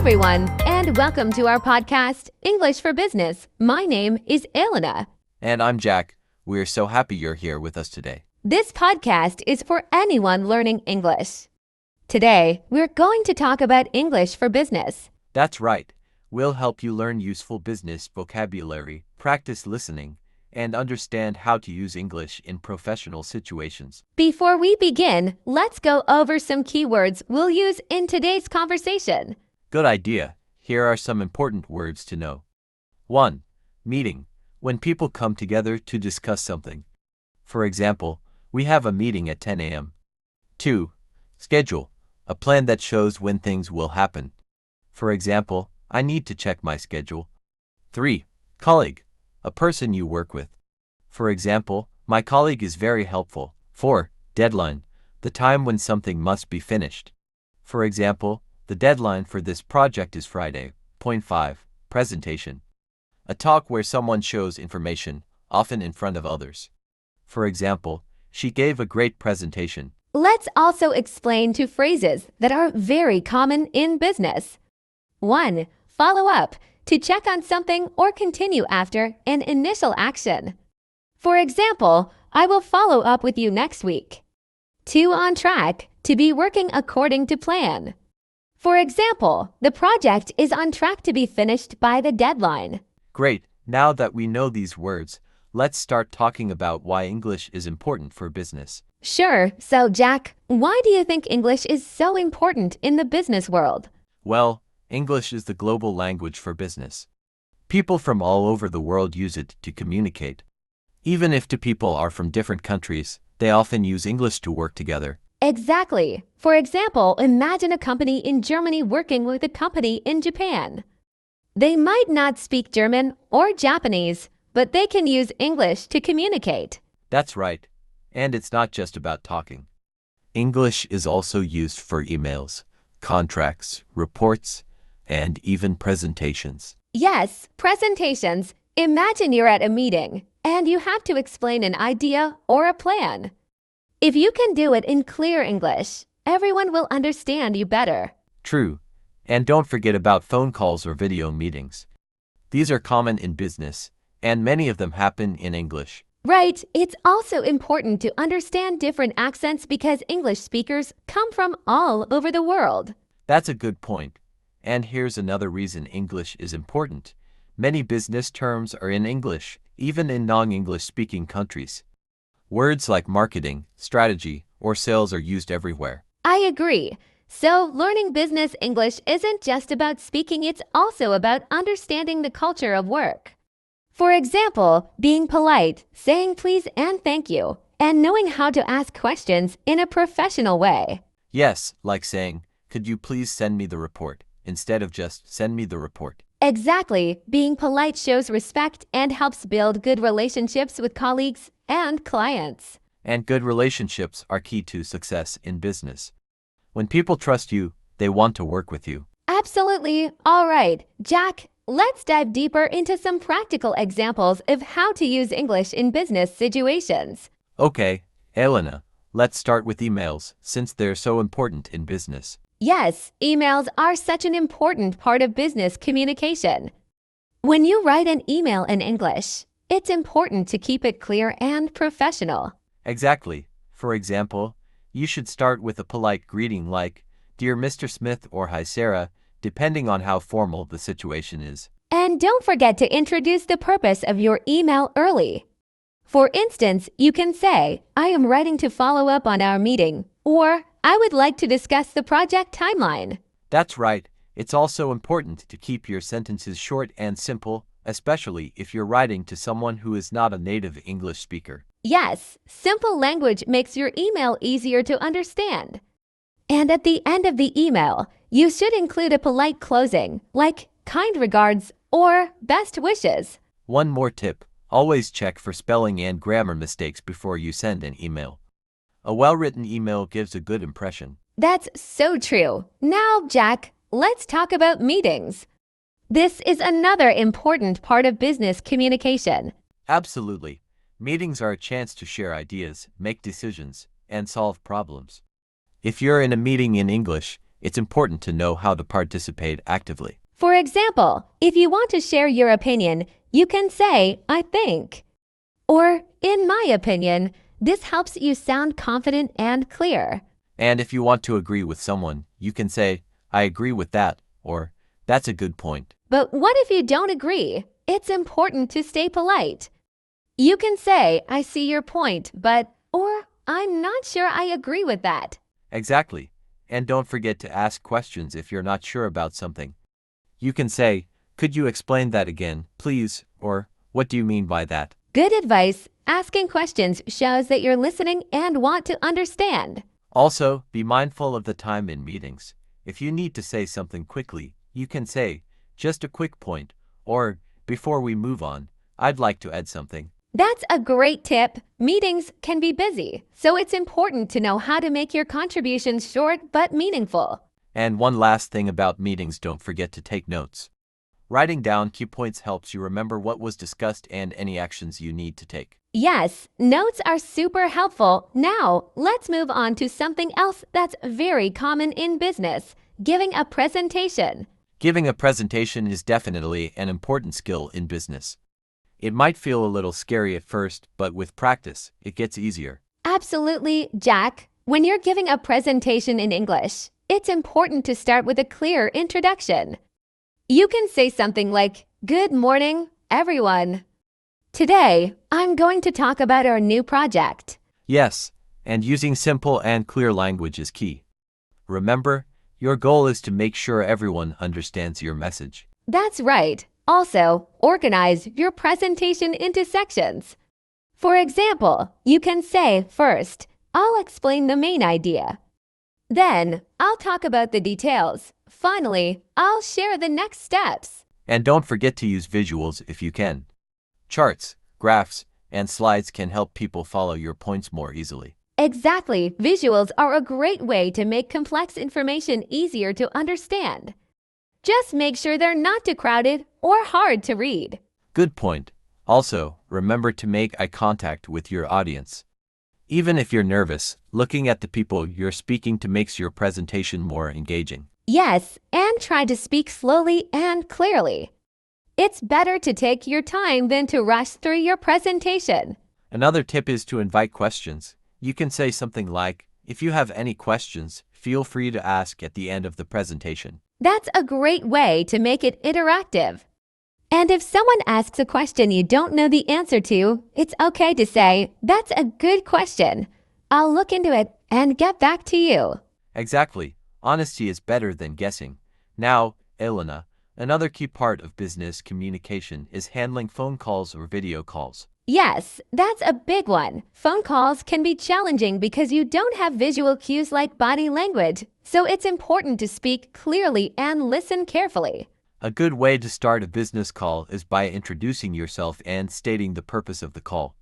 everyone, and welcome to our podcast, English for Business. My name is Elena. And I'm Jack. We're so happy you're here with us today. This podcast is for anyone learning English. Today, we're going to talk about English for business. That's right. We'll help you learn useful business vocabulary, practice listening, and understand how to use English in professional situations. Before we begin, let's go over some keywords we'll use in today's conversation. Good idea. Here are some important words to know. 1. Meeting. When people come together to discuss something. For example, we have a meeting at 10 a.m. 2. Schedule. A plan that shows when things will happen. For example, I need to check my schedule. 3. Colleague. A person you work with. For example, my colleague is very helpful. 4. Deadline. The time when something must be finished. For example, the deadline for this project is Friday. Point 5. Presentation. A talk where someone shows information, often in front of others. For example, she gave a great presentation. Let's also explain two phrases that are very common in business. 1. Follow up. To check on something or continue after an initial action. For example, I will follow up with you next week. 2. On track. To be working according to plan. For example, the project is on track to be finished by the deadline. Great. Now that we know these words, let's start talking about why English is important for business. Sure. So, Jack, why do you think English is so important in the business world? Well, English is the global language for business. People from all over the world use it to communicate. Even if two people are from different countries, they often use English to work together. Exactly. For example, imagine a company in Germany working with a company in Japan. They might not speak German or Japanese, but they can use English to communicate. That's right. And it's not just about talking. English is also used for emails, contracts, reports, and even presentations. Yes, presentations. Imagine you're at a meeting and you have to explain an idea or a plan. If you can do it in clear English, everyone will understand you better. True. And don't forget about phone calls or video meetings. These are common in business, and many of them happen in English. Right. It's also important to understand different accents because English speakers come from all over the world. That's a good point. And here's another reason English is important. Many business terms are in English, even in non-English speaking countries. Words like marketing, strategy, or sales are used everywhere. I agree. So, learning business English isn't just about speaking, it's also about understanding the culture of work. For example, being polite, saying please and thank you, and knowing how to ask questions in a professional way. Yes, like saying, "Could you please send me the report?" instead of just "send me the report." Exactly. Being polite shows respect and helps build good relationships with colleagues and clients. And good relationships are key to success in business. When people trust you, they want to work with you. Absolutely. All right, Jack, let's dive deeper into some practical examples of how to use English in business situations. Okay, Elena, let's start with emails, since they're so important in business. Yes, emails are such an important part of business communication. When you write an email in English, it's important to keep it clear and professional. Exactly. For example, you should start with a polite greeting like, "Dear Mr. Smith" or "Hi Sarah," depending on how formal the situation is. And don't forget to introduce the purpose of your email early. For instance, you can say, "I am writing to follow up on our meeting," or "I would like to discuss the project timeline." That's right. It's also important to keep your sentences short and simple, especially if you're writing to someone who is not a native English speaker. Yes, simple language makes your email easier to understand. And at the end of the email, you should include a polite closing, like "kind regards" or "best wishes." One more tip. Always check for spelling and grammar mistakes before you send an email. A well-written email gives a good impression. That's so true. Now, Jack, let's talk about meetings. This is another important part of business communication. Absolutely. Meetings are a chance to share ideas, make decisions, and solve problems. If you're in a meeting in English, it's important to know how to participate actively. For example, if you want to share your opinion, you can say, I think. Or, in my opinion, this helps you sound confident and clear. And if you want to agree with someone, you can say, I agree with that, or that's a good point. But what if you don't agree? It's important to stay polite. You can say, I see your point, or I'm not sure I agree with that. Exactly. And don't forget to ask questions if you're not sure about something. You can say, could you explain that again, please? Or, what do you mean by that? Good advice. Asking questions shows that you're listening and want to understand. Also, be mindful of the time in meetings. If you need to say something quickly, you can say, just a quick point, or, before we move on, I'd like to add something. That's a great tip. Meetings can be busy, so it's important to know how to make your contributions short but meaningful. And one last thing about meetings, don't forget to take notes. Writing down key points helps you remember what was discussed and any actions you need to take. Yes, notes are super helpful. Now, let's move on to something else that's very common in business, giving a presentation. Giving a presentation is definitely an important skill in business. It might feel a little scary at first, but with practice, it gets easier. Absolutely, Jack. When you're giving a presentation in English, it's important to start with a clear introduction. You can say something like, Good morning, everyone. Today, I'm going to talk about our new project. Yes, and using simple and clear language is key. Remember, your goal is to make sure everyone understands your message. That's right. Also, organize your presentation into sections. For example, you can say, first, I'll explain the main idea. Then, I'll talk about the details. Finally, I'll share the next steps. And don't forget to use visuals if you can. Charts, graphs, and slides can help people follow your points more easily. Exactly. Visuals are a great way to make complex information easier to understand. Just make sure they're not too crowded or hard to read. Good point. Also, remember to make eye contact with your audience. Even if you're nervous, looking at the people you're speaking to makes your presentation more engaging. Yes, and try to speak slowly and clearly. It's better to take your time than to rush through your presentation. Another tip is to invite questions. You can say something like, if you have any questions, feel free to ask at the end of the presentation. That's a great way to make it interactive. And if someone asks a question you don't know the answer to, it's okay to say, that's a good question. I'll look into it and get back to you. Exactly. Honesty is better than guessing. Now, Elena, another key part of business communication is handling phone calls or video calls. Yes, that's a big one. Phone calls can be challenging because you don't have visual cues like body language, so it's important to speak clearly and listen carefully. A good way to start a business call is by introducing yourself and stating the purpose of the call.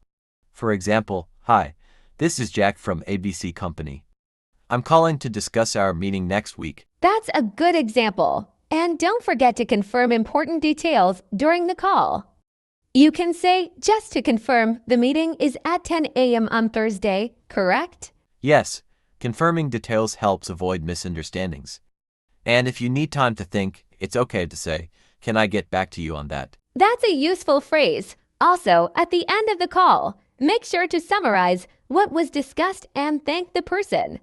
For example, hi, this is Jack from ABC Company. I'm calling to discuss our meeting next week. That's a good example. And don't forget to confirm important details during the call. You can say, just to confirm, the meeting is at 10 a.m. on Thursday, correct? Yes, confirming details helps avoid misunderstandings. And if you need time to think, it's okay to say, can I get back to you on that? That's a useful phrase. Also, at the end of the call, make sure to summarize what was discussed and thank the person.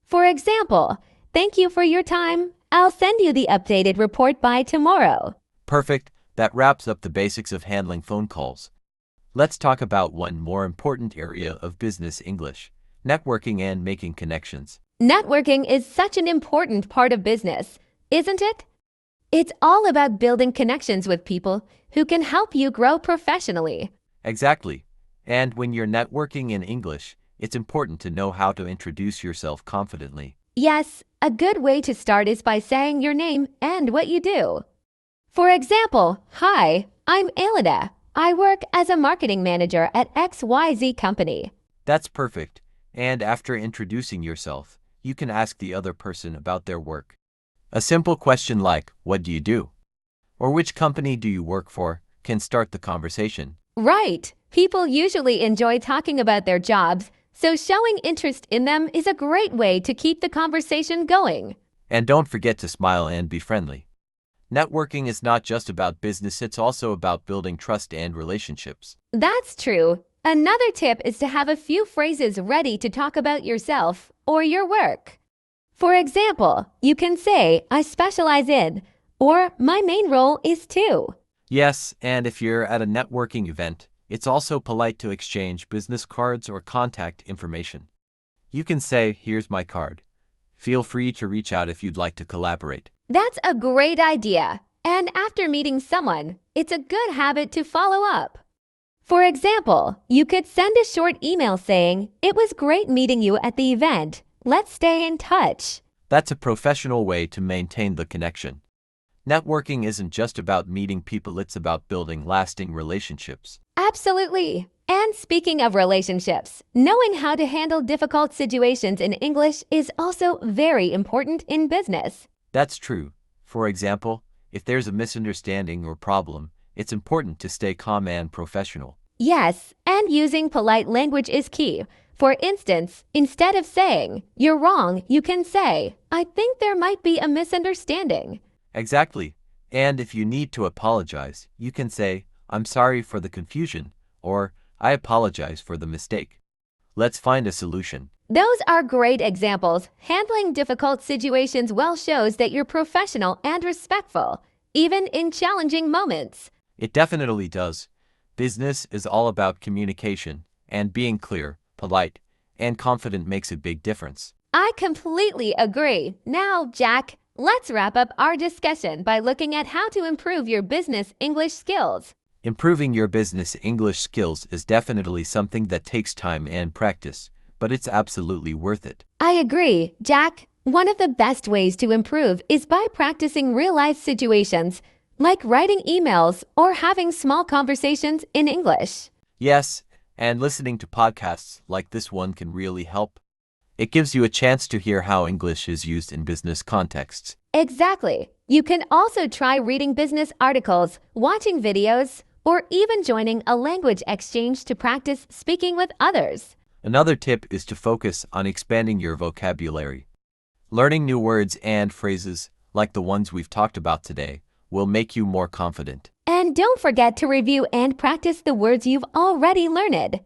For example, thank you for your time. I'll send you the updated report by tomorrow. Perfect. That wraps up the basics of handling phone calls. Let's talk about one more important area of business English, networking and making connections. Networking is such an important part of business, isn't it? It's all about building connections with people who can help you grow professionally. Exactly. And when you're networking in English, it's important to know how to introduce yourself confidently. Yes, a good way to start is by saying your name and what you do. For example, hi, I'm Elena. I work as a marketing manager at XYZ Company. That's perfect. And after introducing yourself, you can ask the other person about their work. A simple question like, what do you do? Or which company do you work for, can start the conversation. Right. People usually enjoy talking about their jobs, so showing interest in them is a great way to keep the conversation going. And don't forget to smile and be friendly. Networking is not just about business, it's also about building trust and relationships. That's true. Another tip is to have a few phrases ready to talk about yourself or your work. For example, you can say, I specialize in, or my main role is to. Yes, and if you're at a networking event, it's also polite to exchange business cards or contact information. You can say, here's my card. Feel free to reach out if you'd like to collaborate. That's a great idea. And after meeting someone, it's a good habit to follow up. For example, you could send a short email saying, it was great meeting you at the event. Let's stay in touch. That's a professional way to maintain the connection. Networking isn't just about meeting people, it's about building lasting relationships. Absolutely. And speaking of relationships, knowing how to handle difficult situations in English is also very important in business. That's true. For example, if there's a misunderstanding or problem, it's important to stay calm and professional. Yes, and using polite language is key. For instance, instead of saying, you're wrong, you can say, I think there might be a misunderstanding. Exactly. And if you need to apologize, you can say, I'm sorry for the confusion, or I apologize for the mistake. Let's find a solution. Those are great examples. Handling difficult situations well shows that you're professional and respectful, even in challenging moments. It definitely does. Business is all about communication, and being clear, polite, and confident makes a big difference. I completely agree. Now, Jack, let's wrap up our discussion by looking at how to improve your business English skills. Improving your business English skills is definitely something that takes time and practice, but it's absolutely worth it. I agree, Jack. One of the best ways to improve is by practicing real-life situations, like writing emails or having small conversations in English. Yes, and listening to podcasts like this one can really help. It gives you a chance to hear how English is used in business contexts. Exactly. You can also try reading business articles, watching videos, or even joining a language exchange to practice speaking with others. Another tip is to focus on expanding your vocabulary. Learning new words and phrases, like the ones we've talked about today, will make you more confident. And don't forget to review and practice the words you've already learned.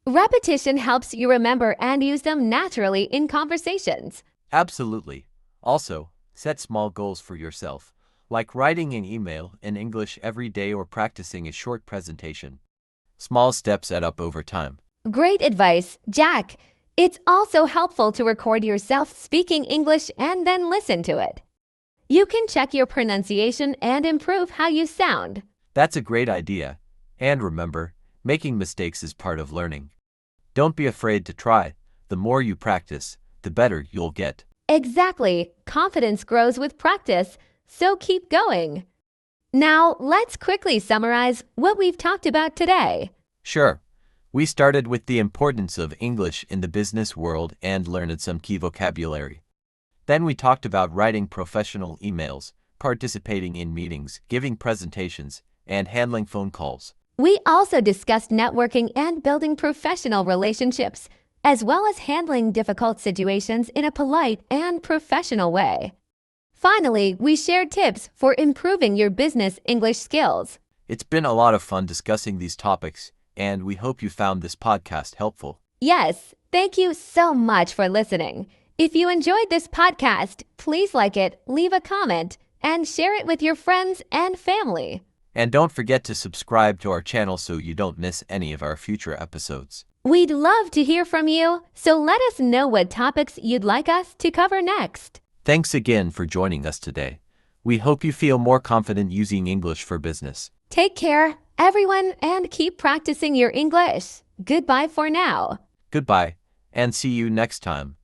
Repetition helps you remember and use them naturally in conversations. Absolutely. Also, set small goals for yourself, like writing an email in English every day or practicing a short presentation. Small steps add up over time. Great advice, Jack. It's also helpful to record yourself speaking English and then listen to it. You can check your pronunciation and improve how you sound. That's a great idea. And remember, making mistakes is part of learning. Don't be afraid to try. The more you practice, the better you'll get. Exactly. Confidence grows with practice, so keep going. Now, let's quickly summarize what we've talked about today. Sure. We started with the importance of English in the business world and learned some key vocabulary. Then we talked about writing professional emails, participating in meetings, giving presentations, and handling phone calls. We also discussed networking and building professional relationships, as well as handling difficult situations in a polite and professional way. Finally, we shared tips for improving your business English skills. It's been a lot of fun discussing these topics, and we hope you found this podcast helpful. Yes, thank you so much for listening. If you enjoyed this podcast, please like it, leave a comment, and share it with your friends and family. And don't forget to subscribe to our channel so you don't miss any of our future episodes. We'd love to hear from you, so let us know what topics you'd like us to cover next. Thanks again for joining us today. We hope you feel more confident using English for business. Take care, everyone, and keep practicing your English. Goodbye for now. Goodbye, and see you next time.